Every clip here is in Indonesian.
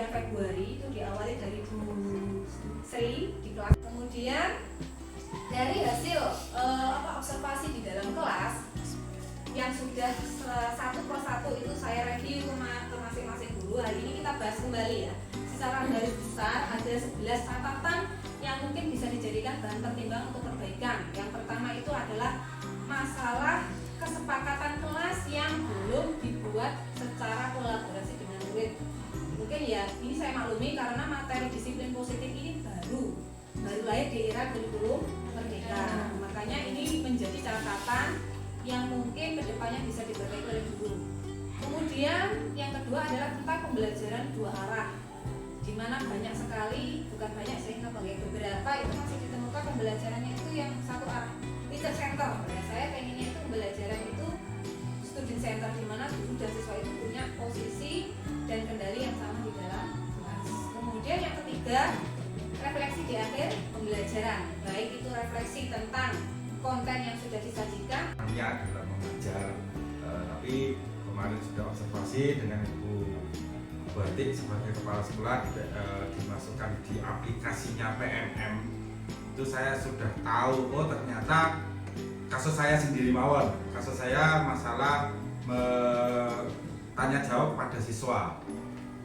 Februari itu diawali dari Bu Sri di kelas. Kemudian dari hasil observasi di dalam kelas yang sudah satu persatu itu saya review ke masing-masing guru. Hari ini kita bahas kembali ya. Secara garis besar ada 11 catatan yang mungkin bisa dijadikan bahan pertimbangan untuk perbaikan. Yang pertama itu adalah masalah kesepakatan kelas yang belum dibuat secara kolaborasi dengan murid. Mungkin ya ini saya maklumi karena materi disiplin positif ini baru lahir di era kurikulum merdeka. Makanya ini menjadi catatan yang mungkin kedepannya bisa diperbaiki oleh guru. Kemudian yang kedua adalah tentang pembelajaran dua arah, di mana banyak sekali, bukan banyak sehingga bagi beberapa itu masih ditemukan pembelajarannya itu yang satu arah, teacher center. Ya, saya pengennya itu pembelajaran itu student center, di mana guru dan siswa itu punya posisi dan kendali yang sama di dalam kelas. Kemudian yang ketiga, refleksi di akhir pembelajaran, baik itu refleksi tentang konten yang sudah disajikan ya dalam mengajar, tapi kemarin sudah observasi dengan Ibu Batik sebagai kepala sekolah dimasukkan di aplikasinya PMM. Itu saya sudah tahu, oh ternyata kasus saya sendiri mawon, kasus saya masalah tanya jawab kepada siswa.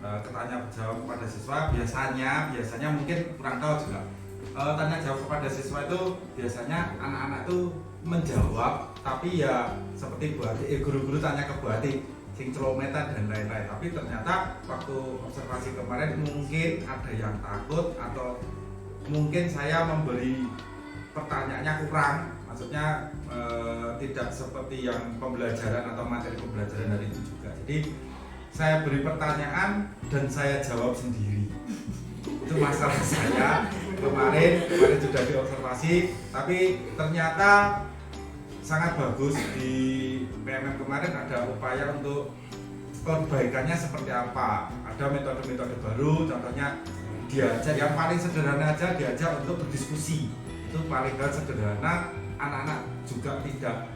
Tanya jawab kepada siswa biasanya mungkin kurang tahu juga. Tanya jawab kepada siswa itu biasanya anak-anak itu menjawab, tapi ya seperti guru-guru tanya ke Bu Ati sing celometan dan lain-lain. Tapi ternyata waktu observasi kemarin mungkin ada yang takut atau mungkin saya memberi pertanyaannya kurang, maksudnya tidak seperti yang pembelajaran atau materi pembelajaran dari itu juga. Jadi saya beri pertanyaan dan saya jawab sendiri. Itu masalah saya kemarin sudah diobservasi, tapi ternyata sangat bagus. Di PMM kemarin ada upaya untuk perbaikannya seperti apa, ada metode-metode baru, contohnya diajak yang paling sederhana aja, diajak untuk berdiskusi. Itu paling sederhana, anak-anak juga tidak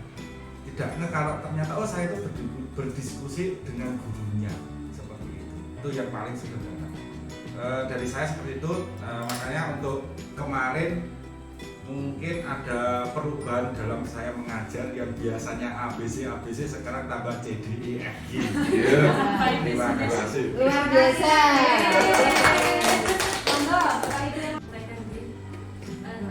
kalau ternyata oh saya itu berdiskusi dengan gurunya, seperti itu yang paling sederhana. Dari saya seperti itu, makanya untuk kemarin mungkin ada perubahan dalam saya mengajar yang biasanya ABC sekarang tambah CDEFG. Terima kasih. Luar biasa.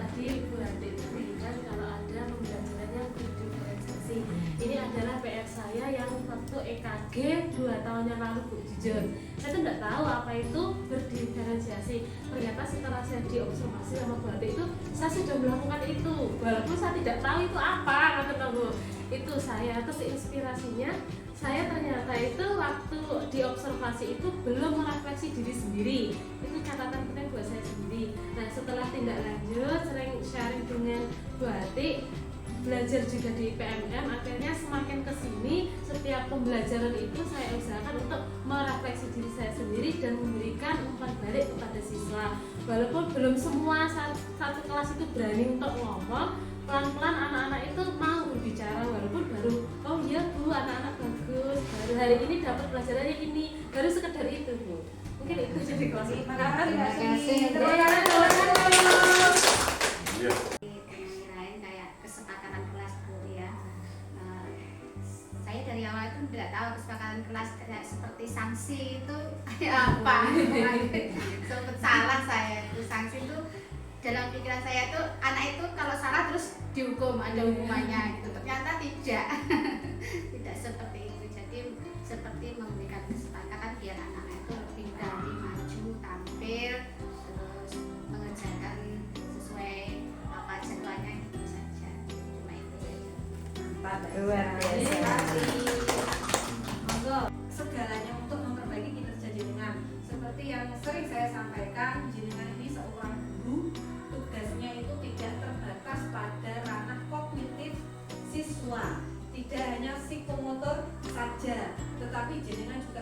Tadi Bu Hati memberikan kalau ada pembelajaran yang berdiferensiasi. Ini adalah PR saya yang waktu EKG 2 tahun yang lalu, Bu, jujur saya tuh nggak tahu apa itu berdiferensiasi. Ternyata setelah saya diobservasi sama Bu Hati itu saya sudah melakukan itu, walaupun saya tidak tahu itu apa, kata Bu. Itu saya terus inspirasinya saya ternyata itu waktu diobservasi itu belum merefleksi diri sendiri. Itu catatan penting buat saya sendiri. Nah setelah tindak lanjut sering sharing dengan Bu Hati, belajar juga di PMM, akhirnya semakin kesini setiap pembelajaran itu saya usahakan untuk merefleksi diri saya sendiri dan memberikan umpan balik kepada siswa. Walaupun belum semua satu kelas itu berani untuk ngomong, pelan-pelan anak-anak itu mau berbicara, walaupun baru oh iya Bu, anak-anak bagus, baru hari ini dapat pelajarannya ini, baru sekedar itu Bu. Mungkin itu jadi kelas. Terima kasih. Dari awal itu tidak tahu kesepakatan kelas kayak seperti sanksi itu apa. Sempat salah saya itu. Sanksi itu dalam pikiran saya itu anak itu kalau salah terus dihukum, ada hukumannya gitu. Ternyata tidak. Tidak seperti itu. Jadi seperti memberikan kesepakatan biar anak-anak itu lebih berani maju, tampil, terus mengerjakan sesuai apa jadwalnya gitu saja. Cuma itu saja. Luar biasa. Monggo segalanya untuk memperbaiki kinerja jenengan. Seperti yang sering saya sampaikan, jenengan ini seorang guru, tugasnya itu tidak terbatas pada ranah kognitif siswa, tidak hanya psikomotor saja, tetapi jenengan juga